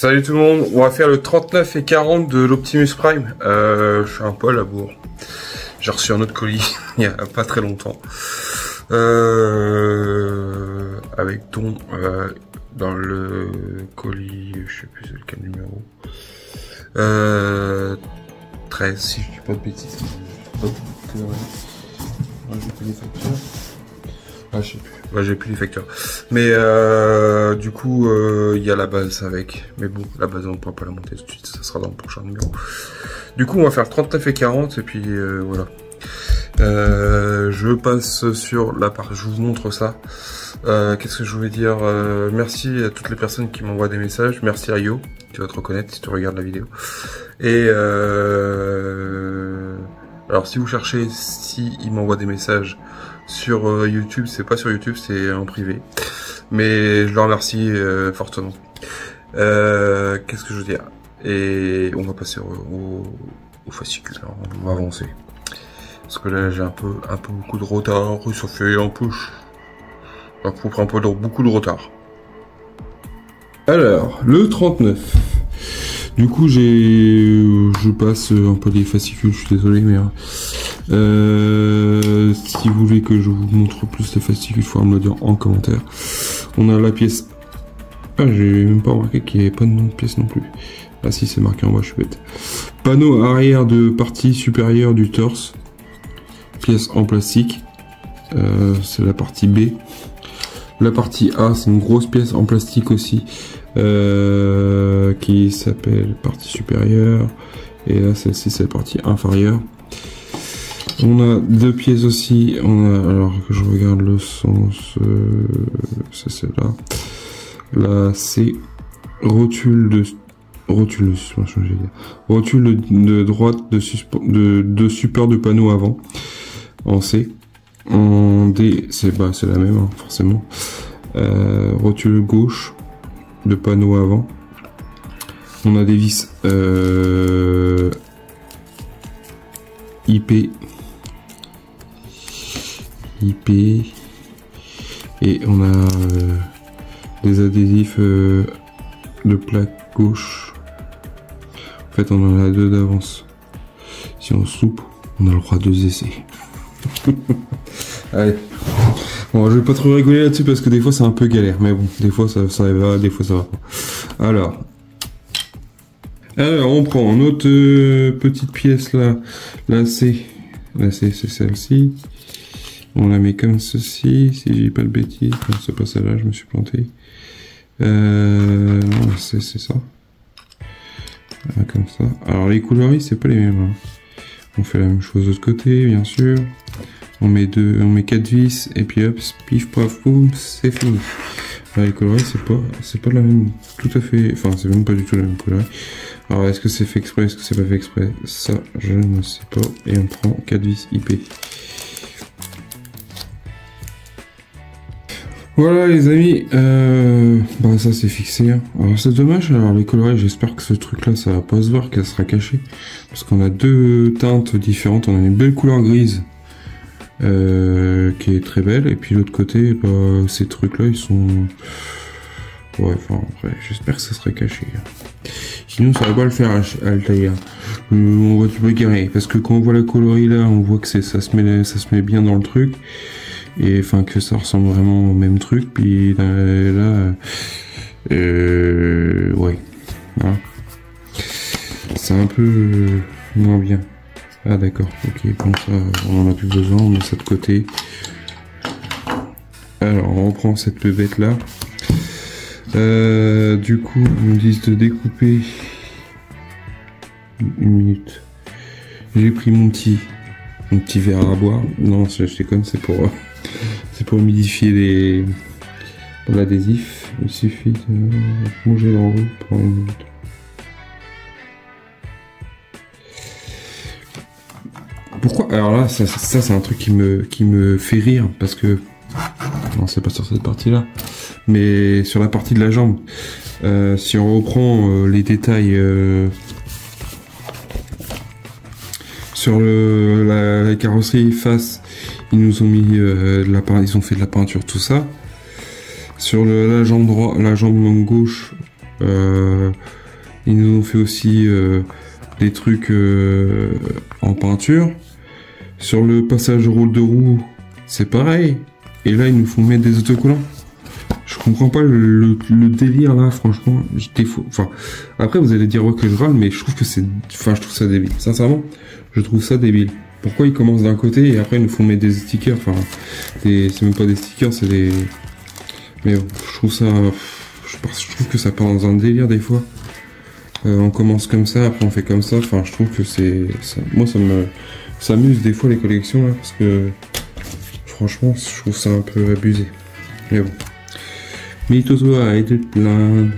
Salut tout le monde, on va faire le 39 et 40 de l'Optimus Prime. Je suis un peu à la bourre. J'ai reçu un autre colis il y a pas très longtemps. Avec ton dans le colis, je sais plus c'est quel numéro. 13 si je dis pas de bêtises. J'ai plus les factures. Ah, je sais plus. Ouais, j'ai plus les factures. Mais du coup, il y a la base avec. Mais bon, la base, on ne pourra pas la monter tout de suite. Ça sera dans le prochain numéro. Du coup, on va faire 39 et 40. Et puis, voilà. Je passe sur la part. Je vous montre ça. Qu'est-ce que je voulais dire? Merci à toutes les personnes qui m'envoient des messages. Merci à Yo. Tu vas te reconnaître si tu regardes la vidéo. Et alors, si vous cherchez, si il m'envoie des messages sur YouTube, c'est pas sur YouTube, c'est en privé. Mais je le remercie fortement. Qu'est-ce que je veux dire? Et on va passer au fascicule. Alors, on va avancer. Parce que là, j'ai un peu beaucoup de retard. Ça fait un peu... Ça prend beaucoup de retard. Alors, le 39. Du coup, je passe un peu les fascicules, je suis désolé, mais si vous voulez que je vous montre plus les fascicules, il faudra me le dire en commentaire. On a la pièce... Ah, j'ai même pas remarqué qu'il n'y avait pas de nom de pièce non plus. Ah si, c'est marqué en bas, je suis bête. Panneau arrière de partie supérieure du torse. Pièce en plastique. C'est la partie B. La partie A, c'est une grosse pièce en plastique aussi. Qui s'appelle partie supérieure, et là celle-ci c'est la partie inférieure. On a deux pièces aussi, alors que je regarde le sens, c'est celle-là, là c'est rotule de suspension, rotule de droite de support de panneau avant, en C. En D c'est la même hein, forcément. Rotule gauche de panneau avant. On a des vis IP et on a des adhésifs de plaque gauche. En fait on en a deux d'avance. Si on se loupe, on a le droit de 2 essais. Allez. Bon, je vais pas trop rigoler là-dessus parce que des fois c'est un peu galère, mais bon, des fois ça va, des fois ça va pas. Alors on prend notre petite pièce là, c'est celle-ci. On la met comme ceci, si j'ai pas de bêtises, non, c'est pas celle-là, je me suis planté. Non, c'est ça. Comme ça. Alors les coloris c'est pas les mêmes. Hein. On fait la même chose de l'autre côté, bien sûr. On met 4 vis et puis hop, pif paf boum, c'est fini. Là, les coloris c'est pas la même, tout à fait, enfin c'est même pas du tout la même coloris. Alors est-ce que c'est fait exprès, est-ce que c'est pas fait exprès, ça je ne sais pas. Et on prend 4 vis IP. Voilà les amis, ça c'est fixé. Hein. Alors c'est dommage, alors les coloris, j'espère que ce truc là ça va pas se voir, qu'elle sera cachée. Parce qu'on a deux teintes différentes, on a une belle couleur grise. Qui est très belle, et puis l'autre côté ces trucs là ils sont j'espère que ça serait caché, sinon ça va pas le faire à le tailler. On va tout garer parce que quand on voit la coloris là on voit que ça se met bien dans le truc, et enfin que ça ressemble vraiment au même truc, puis là ouais voilà. C'est un peu moins bien. Ah d'accord, ok, bon ça on en a plus besoin, on met ça de côté. Alors on reprend cette bébête là. Du coup ils me disent de découper. Une minute. J'ai pris mon petit verre à boire. Non je déconne, c'est pour humidifier l'adhésif. Il suffit de bouger l'enroue pendant 1 minute. Pourquoi? Alors là, ça c'est un truc qui me fait rire, parce que... Non, c'est pas sur cette partie-là, mais sur la partie de la jambe. Si on reprend les détails sur la carrosserie face, ils nous ont mis ils ont fait de la peinture, tout ça. Sur la jambe gauche, Ils nous ont fait aussi des trucs en peinture. Sur le passage rôle de roue, c'est pareil. Et là, ils nous font mettre des autocollants. Je comprends pas le délire là, franchement. Enfin, après, vous allez dire que je râle, mais je trouve que c'est... Enfin, je trouve ça débile. Sincèrement, je trouve ça débile. Pourquoi ils commencent d'un côté et après ils nous font mettre des stickers? Enfin, c'est même pas des stickers, c'est des... Mais bon, je trouve ça... Je trouve que ça part dans un délire des fois. On commence comme ça, après on fait comme ça. Enfin, je trouve que c'est... Moi, ça m'amuse des fois les collections là, parce que... Franchement, je trouve ça un peu abusé. Mais bon. Mitoto a été plein.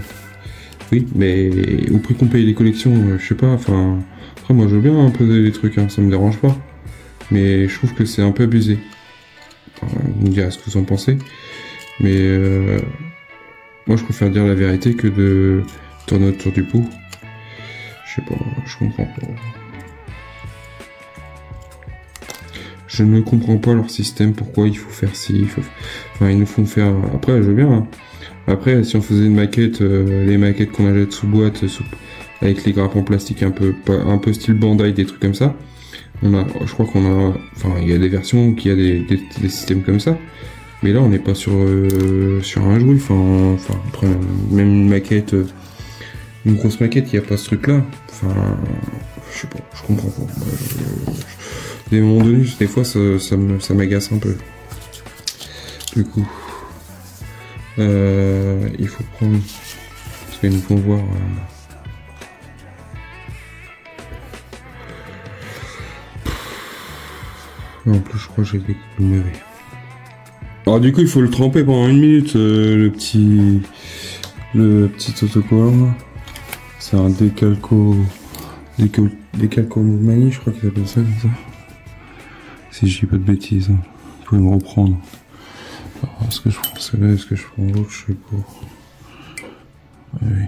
Oui, mais au prix qu'on paye les collections, je sais pas, enfin... Après, moi, je veux bien imposer des trucs, hein, ça me dérange pas. Mais je trouve que c'est un peu abusé. Enfin, vous me direz ce que vous en pensez. Mais moi, je préfère dire la vérité que de tourner autour du pot. Je sais pas, je comprends pas. Je ne comprends pas leur système, pourquoi il faut faire ci, enfin, ils nous font faire... Après, je veux bien, hein. Après, si on faisait une maquette, les maquettes qu'on achète sous boîte, avec les grappes en plastique un peu style Bandai, des trucs comme ça, je crois qu'on a... Enfin, il y a des versions qui a des systèmes comme ça, mais là, on n'est pas sur un jouet, enfin, après, même une maquette, une grosse maquette, il n'y a pas ce truc-là. Enfin, je sais pas, je comprends pas. Des moments donnés, des fois, ça m'agace un peu. Du coup, il faut prendre... Parce qu'ils nous font voir... En plus, je crois que j'ai des coups de mauvais. Alors du coup, il faut le tremper pendant 1 minute, le petit autocollant. C'est un décalcomanie, je crois qu'ils appellent ça comme ça. Si je dis pas de bêtises, hein. Vous pouvez me reprendre. Alors, est-ce que je prends celle-là, est-ce que je prends l'autre, je sais pas. Oui.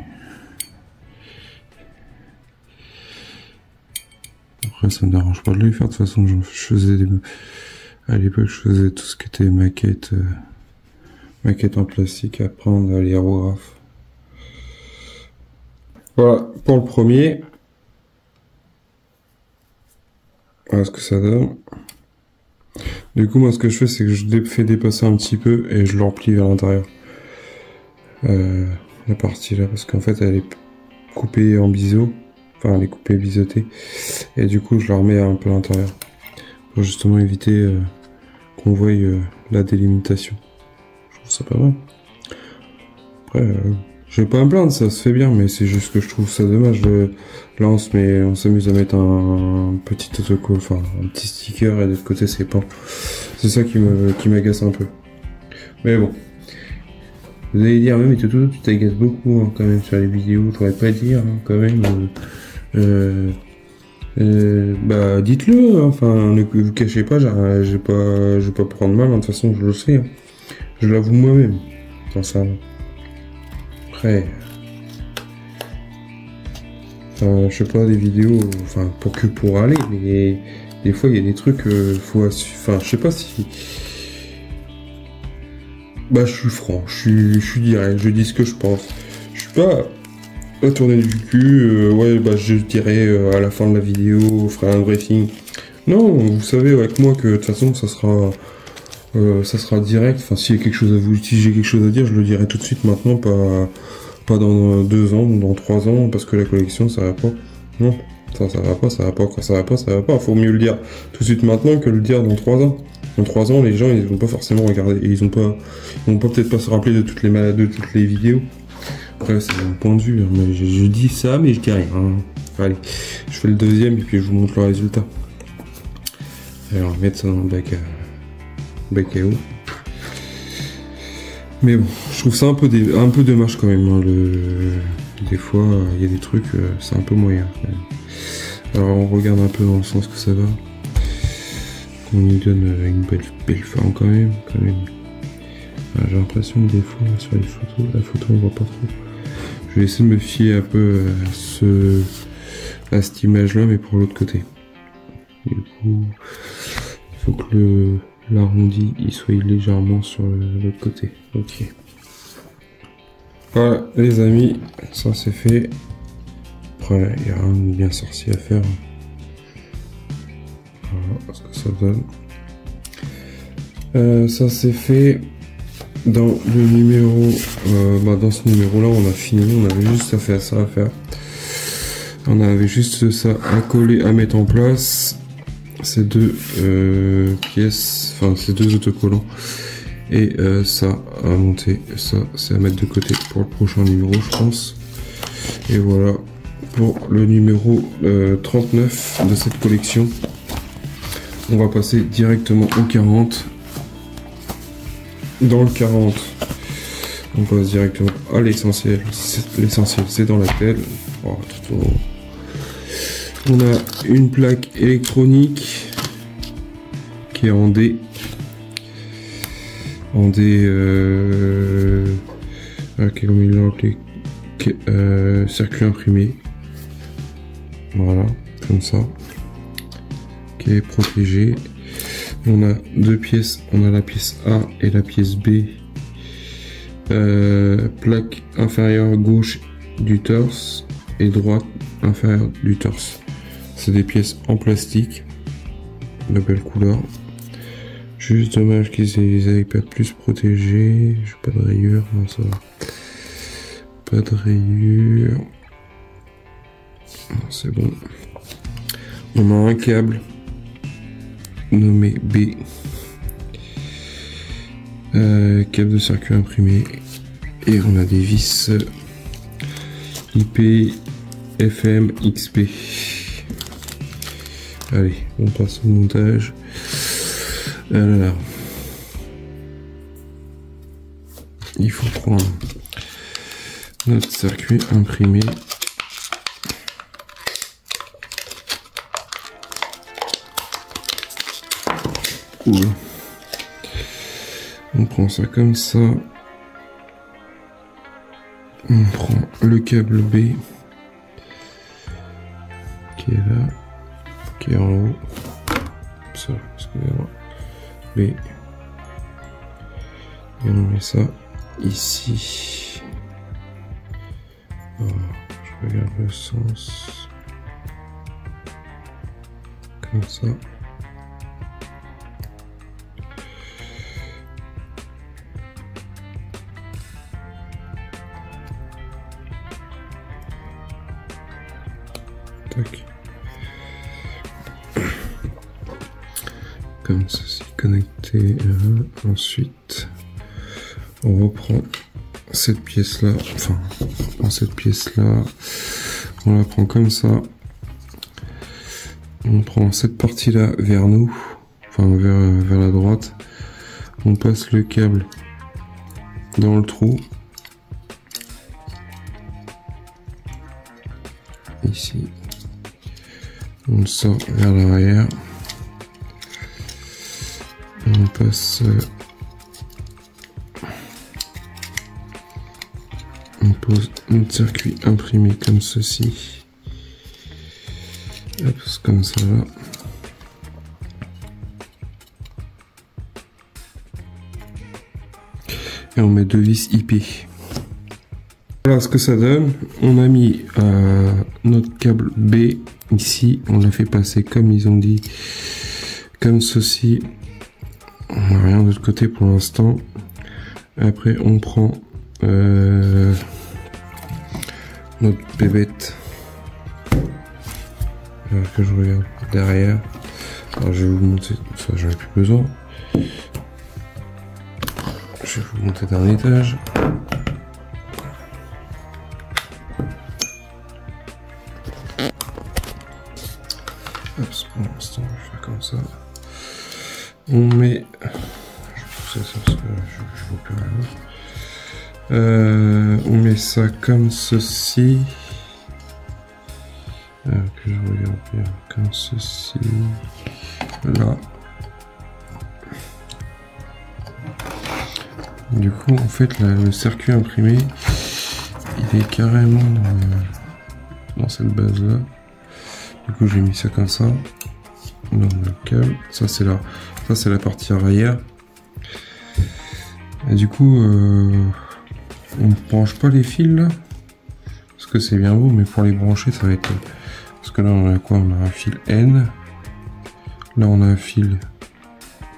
Après, ça me dérange pas de les faire, de toute façon, je faisais des... À l'époque, je faisais tout ce qui était maquette en plastique à prendre à l'aérographe. Voilà, pour le premier. Voilà ce que ça donne. Du coup, moi, ce que je fais, c'est que je fais dépasser un petit peu et je le replie vers l'intérieur. La partie là, parce qu'en fait, elle est coupée en biseau. Enfin, elle est coupée biseautée. Et du coup, je la remets un peu à l'intérieur. Pour justement éviter qu'on voie la délimitation. Je trouve ça pas mal. Après, je vais pas me plaindre, ça se fait bien, mais c'est juste que je trouve ça dommage. Là, on s'amuse à mettre un petit autocollant, enfin un petit sticker, et de l'autre côté, c'est pas. C'est ça qui m'agace un peu. Mais bon. Vous allez dire, mais Toto, tu t'agaces beaucoup hein, quand même sur les vidéos, je pourrais pas dire hein, quand même. Bah dites-le, hein, enfin ne vous cachez pas, je vais pas prendre mal, hein, de toute façon je le sais. Hein. Je l'avoue moi-même. Sincèrement. Après. Je sais pas, des vidéos, enfin pour aller, mais des fois il y a des trucs, enfin je sais pas si. Bah je suis franc, je suis direct, je dis ce que je pense. Je suis pas à tourner du cul, ouais bah je dirais à la fin de la vidéo, on fera un briefing. Non, vous savez avec moi que de toute façon ça sera direct, enfin si j'ai quelque chose à dire, je le dirai tout de suite maintenant, pas dans 2 ans ou dans 3 ans, parce que la collection ça va pas. Non, ça va pas, quand ça va pas, faut mieux le dire tout de suite maintenant que le dire dans 3 ans. Dans 3 ans, les gens, ils vont pas forcément regarder, ils vont peut-être pas se rappeler de toutes les vidéos. Après, c'est mon point de vue, hein, mais je dis ça, mais je dis rien. Hein. Allez, je fais le deuxième et puis je vous montre le résultat. Alors, on va mettre ça dans le bac à eau. Mais bon, je trouve ça un peu dommage quand même. Hein, des fois, il y a des trucs, c'est un peu moyen. Alors, on regarde un peu dans le sens que ça va. On lui donne une belle forme quand même. J'ai l'impression que des fois sur les photos, la photo on voit pas trop. Je vais essayer de me fier un peu à cette image là, mais pour l'autre côté. Du coup, il faut que l'arrondi il soit légèrement sur l'autre côté. Ok. Voilà les amis, ça c'est fait. Après, il n'y a rien de bien sorcier à faire. Voilà ce que ça donne. Ça c'est fait. Dans le numéro, dans ce numéro-là, on a fini. On avait juste ça à faire. On avait juste ça à coller, à mettre en place. Ces deux pièces, enfin ces deux autocollants. Et ça à monter. Ça, c'est à mettre de côté pour le prochain numéro, je pense. Et voilà pour le numéro 39 de cette collection. On va passer directement au 40. Dans le 40, on passe directement à l'essentiel. L'essentiel, c'est dans la pelle. Oh, on a une plaque électronique qui est en D. En D, circuit imprimé. Voilà, comme ça. Qui est protégé. On a deux pièces, on a la pièce A et la pièce B. Plaque inférieure gauche du torse et droite inférieure du torse. C'est des pièces en plastique de belle couleur. Juste dommage qu'ils les aient pas plus protégés. J'ai pas de rayures, non ça va. Pas de rayures. C'est bon. On a un câble nommé B, câble de circuit imprimé, et on a des vis IP FM XP. Allez, on passe au montage. Alors, il faut prendre notre circuit imprimé. On prend ça comme ça. On prend le câble B qui est là, qui est en haut. Ça, excusez-moi. B. Et on met ça ici. Voilà, je regarde le sens. Comme ça. Comme ceci, connecté. Ensuite, on reprend cette pièce là, enfin, dans cette pièce là, on la prend comme ça. On prend cette partie là vers nous, enfin vers la droite. On passe le câble dans le trou. Ici. On sort vers l'arrière. On passe. On pose un circuit imprimé comme ceci. Hop, comme ça là. Et on met deux vis IP. Voilà ce que ça donne. On a mis notre câble B ici. On l'a fait passer comme ils ont dit. Comme ceci. On n'a rien de l'autre côté pour l'instant. Après on prend notre bébête. Que je regarde derrière. Alors je vais vous montrer. Ça j'en ai plus besoin. Je vais vous monter d'un étage. Hop, pour l'instant, je fais comme ça. On met. Je vais pousser ça parce que je vois plus rien. On met ça comme ceci. Alors que je regarde bien. Comme ceci. Là. Du coup, en fait, là, le circuit imprimé, il est carrément dans cette base-là. Du coup, j'ai mis ça comme ça. Dans le câble. Ça, c'est la partie arrière. Et du coup, on ne branche pas les fils là. Parce que c'est bien beau, mais pour les brancher, ça va être... Parce que là, on a quoi? On a un fil N. Là, on a un fil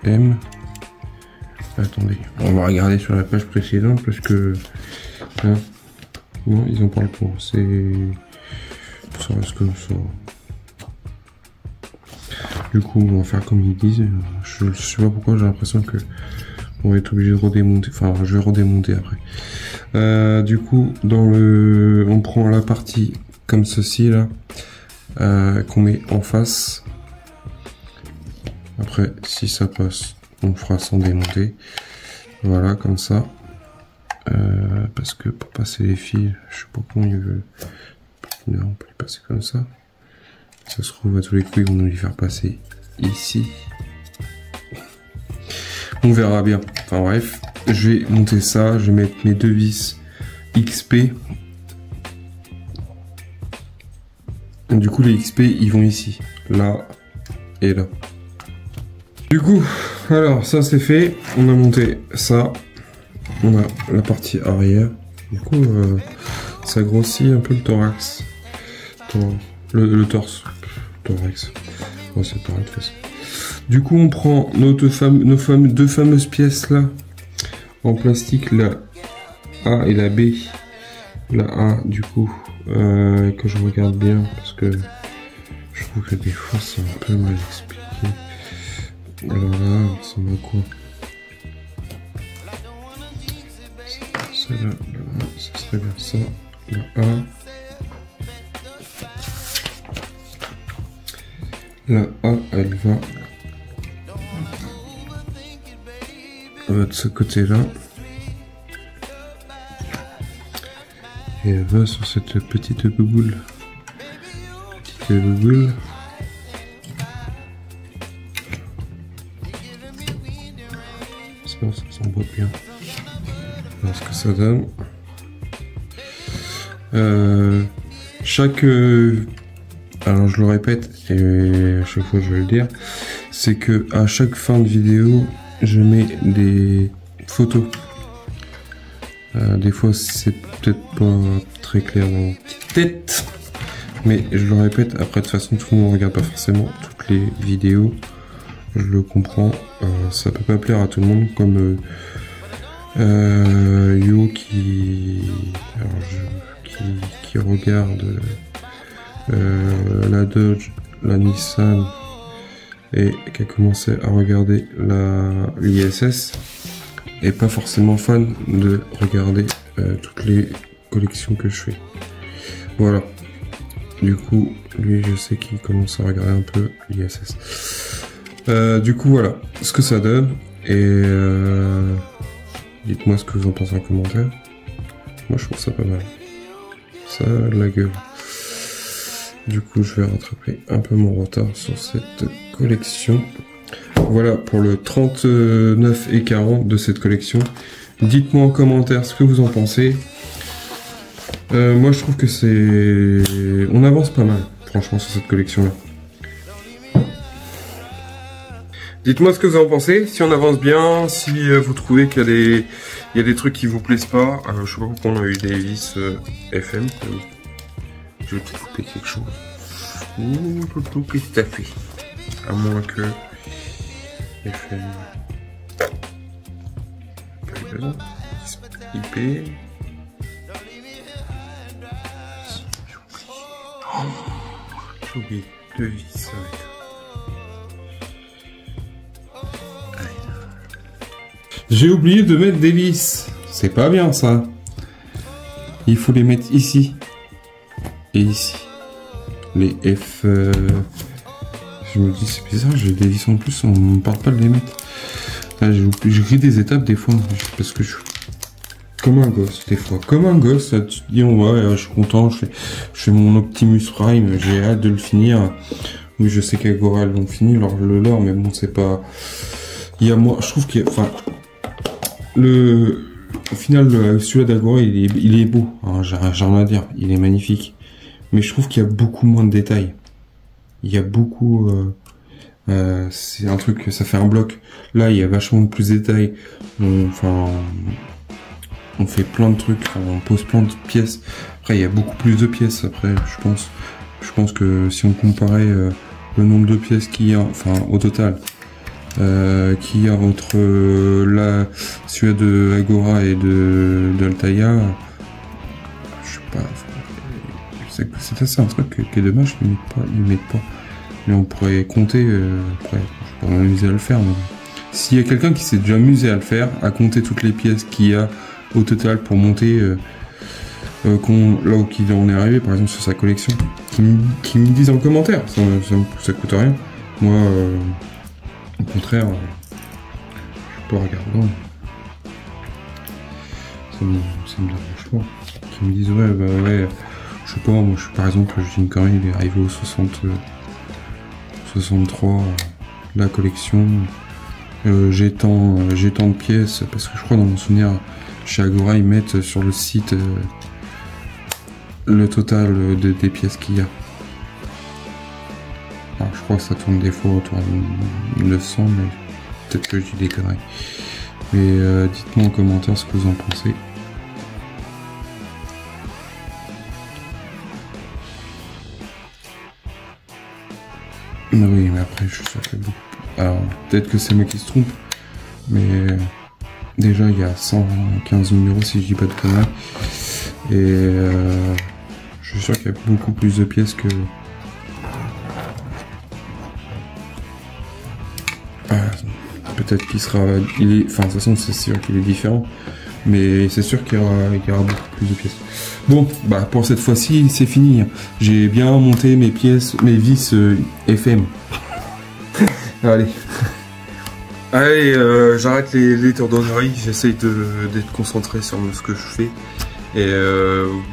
M. Attendez, on va regarder sur la page précédente parce que... Hein, non, ils en parlent pas. C'est... Ça reste comme ça. Du coup, on va faire comme ils disent. Je sais pas pourquoi, j'ai l'impression que on va être obligé de redémonter. Enfin, je vais redémonter après. Du coup, on prend la partie comme ceci là, qu'on met en face. Après, si ça passe, on le fera sans démonter. Voilà, comme ça. Parce que pour passer les fils, je sais pas comment ils veulent. Non, on peut les passer comme ça. Ça se trouve à tous les coups, ils vont nous les faire passer ici. On verra bien. Enfin bref, je vais monter ça. Je vais mettre mes deux vis XP. Et du coup, les XP, ils vont ici. Là et là. Du coup, alors ça c'est fait. On a monté ça. On a la partie arrière. Du coup, ça grossit un peu le thorax. Le torse. Thorax. Oh, c'est pareil de toute façon. Du coup, on prend nos deux fameuses pièces là en plastique, la A et la B. La A, du coup, que je regarde bien parce que je trouve que des fois c'est un peu mal expliqué. Alors là, ça m'a quoi? Celle-là, ça serait bien ça. La A. La A, elle va de ce côté-là. Et elle va sur cette petite bouboule. Petite bouboule. Ça s'emboîte bien. Voilà ce que ça donne. Alors je le répète et à chaque fois je vais le dire, c'est que à chaque fin de vidéo je mets des photos. Des fois c'est peut-être pas très clair dans ma petite tête, mais je le répète, après de toute façon tout le monde ne regarde pas forcément toutes les vidéos, je le comprends, ça peut pas plaire à tout le monde, comme Yo qui regarde la Dodge, la Nissan et qui a commencé à regarder l'ISS et pas forcément fan de regarder toutes les collections que je fais. Voilà. Du coup, lui, je sais qu'il commence à regarder un peu l'ISS. Du coup, voilà ce que ça donne et dites-moi ce que vous en pensez en commentaire. Moi, je trouve ça pas mal. Ça a de la gueule. Du coup, je vais rattraper un peu mon retard sur cette collection. Voilà pour le 39 et 40 de cette collection. Dites-moi en commentaire ce que vous en pensez. Moi, je trouve que c'est... On avance pas mal, franchement, sur cette collection-là. Dites-moi ce que vous en pensez, si on avance bien, si vous trouvez qu'il y a des trucs qui vous plaisent pas. Je sais pas pourquoi on a eu des vis FM. Je vais peut-être couper quelque chose. Ouh, qu'est-ce que t'as fait? À moins que... FM... IP... J'ai oublié 2 vis. J'ai oublié de mettre des vis. C'est pas bien ça. Il faut les mettre ici. Et ici. Les F... Je me dis c'est bizarre, j'ai des vis en plus, on ne parle pas de les mettre. Là, j'écris des étapes des fois, parce que je suis comme un gosse des fois. Comme un gosse, là, tu te dis ouais, je suis content, je fais mon Optimus Prime, j'ai hâte de le finir. Oui, je sais qu'Agora l'ont fini, le leur, mais bon, c'est pas... Il y a moi, je trouve qu'il y a... Enfin... Au final, celui-là d'Agora, il est beau, hein, j'ai rien à dire, il est magnifique. Mais je trouve qu'il y a beaucoup moins de détails. Il y a beaucoup... c'est un truc, ça fait un bloc. Là, il y a vachement plus de détails. Enfin... on fait plein de trucs, on pose plein de pièces. Après, il y a beaucoup plus de pièces. Après, je pense que si on comparait le nombre de pièces qu'il y a, enfin au total, qu'il y a entre celui de Agora et de Altaïa, je sais pas. C'est assez un truc qui est dommage, ils mettent pas. Mais on pourrait compter. Après, je pourrais m'amuser à le faire. Mais s'il y a quelqu'un qui s'est déjà amusé à le faire, à compter toutes les pièces qu'il y a au total pour monter là où il en est arrivé, par exemple sur sa collection, qui me disent en commentaire, ça coûte rien. Moi, au contraire, je peux regarder. Ça me dérange pas. Qui me disent ouais, je sais pas, moi par exemple, je dis une connerie, il est arrivé au 63, la collection. J'ai tant de pièces, parce que je crois dans mon souvenir, chez Agora, ils mettent sur le site le total des pièces qu'il y a. Alors, je crois que ça tourne des fois autour de 900, mais peut-être que je dis des conneries. Mais dites-moi en commentaire ce que vous en pensez. Oui, mais après, je suis sûr qu'il y a beaucoup. Alors, peut-être que c'est moi qui se trompe, mais déjà, il y a 115 numéros, si je dis pas de conneries. Et je suis sûr qu'il y a beaucoup plus de pièces que... peut-être qu'il sera... enfin, de toute façon, c'est sûr qu'il est différent. Mais c'est sûr qu'il y aura beaucoup plus de pièces. Bon, bah pour cette fois-ci, c'est fini. J'ai bien monté mes pièces, mes vis FM. Allez. Allez, j'arrête les tourdonneries. J'essaye d'être concentré sur ce que je fais. Et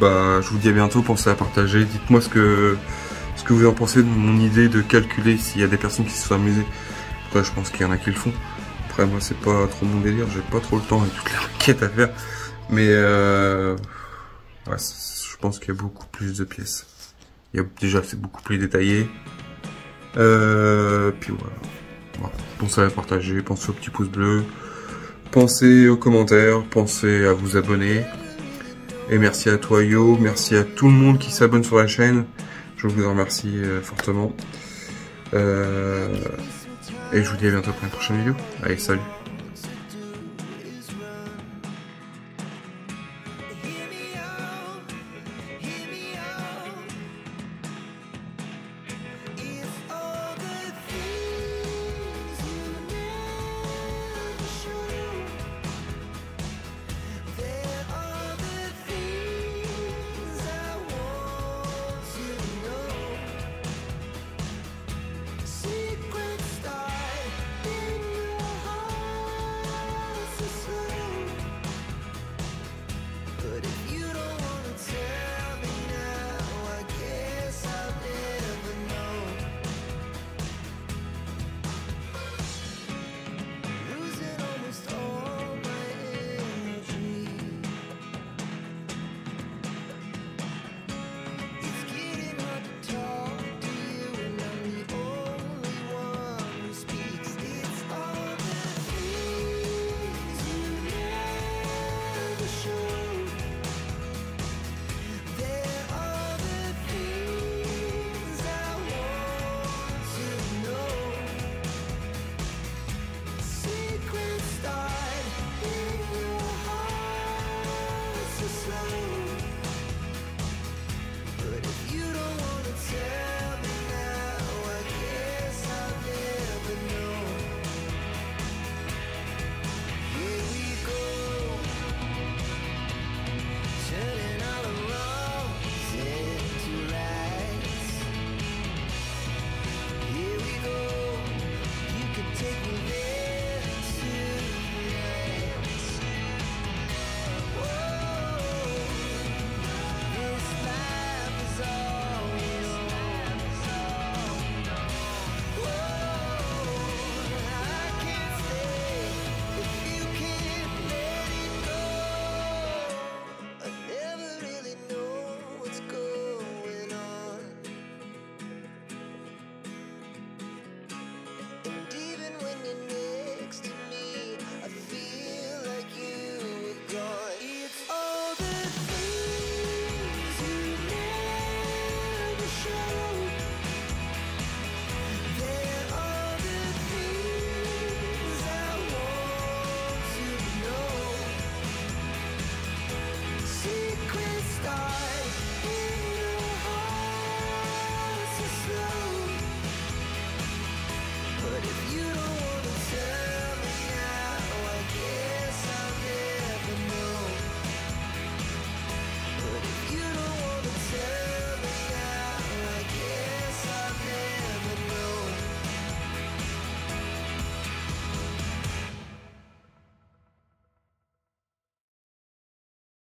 bah, je vous dis à bientôt. Pensez à partager. Dites-moi ce que vous en pensez de mon idée de calculer s'il y a des personnes qui se sont amusées. Après, je pense qu'il y en a qui le font. Après, moi, c'est pas trop mon délire. J'ai pas trop le temps avec toutes les requêtes à faire. Mais ouais, je pense qu'il y a beaucoup plus de pièces. Déjà, c'est beaucoup plus détaillé. Puis voilà. Pensez à partager, pensez au petit pouce bleu, pensez aux commentaires, pensez à vous abonner. Et merci à toi Yo, merci à tout le monde qui s'abonne sur la chaîne. Je vous en remercie fortement. Et je vous dis à bientôt pour une prochaine vidéo. Allez, salut.